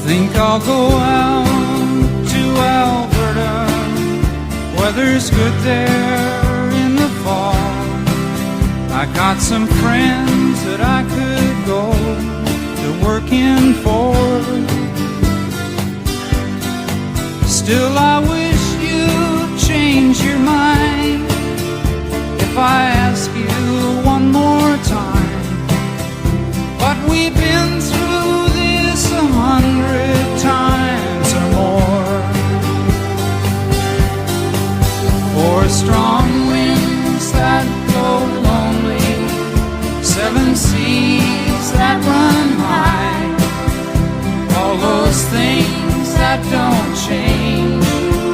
Think I'll go out to Alberta. Weather's good there in the fall. I got some friends that I could go to working for. Still I wish you'd change your mind if I ask you one more time. But we've been through this 100 times or more. For strong winds that blow lonely, seven seas that run high, all those things that don't change,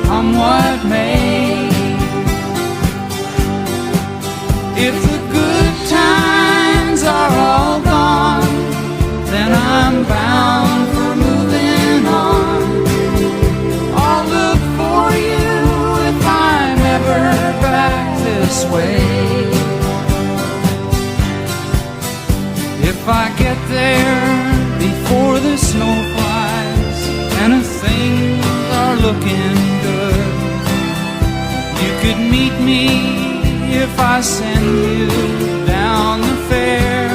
come what may. If the good times are all gone, then I'm bound for moving on. I'll look for you if I'm ever back this way. If I get there before the snow flies and if things are looking good, you could meet me if I send you down the fair.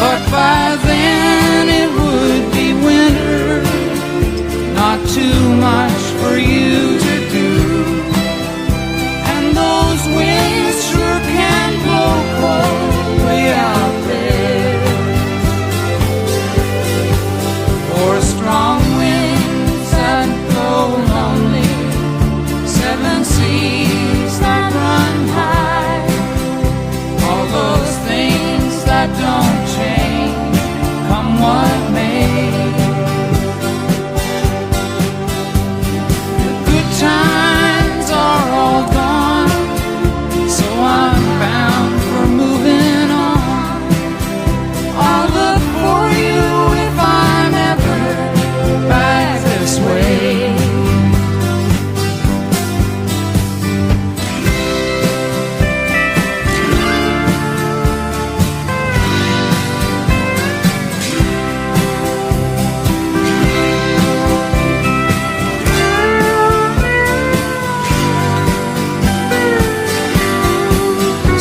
But by then it would be winter, not too much for you to do, and those winds sure can blow cold way out there. For strong winds that blow lonely, seven seas that run high, all those things that don't change, come what may. The good times are all gone, so I'm bound for moving on. I'll look for you if I'm ever back this way.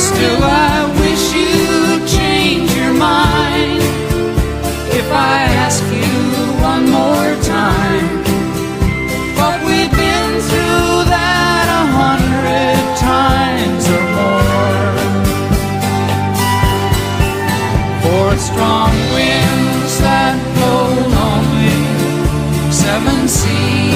Still I wish you'd change your mind if I ask you one more time. But we've been through that 100 times or more. For strong winds that blow lonely, seven seas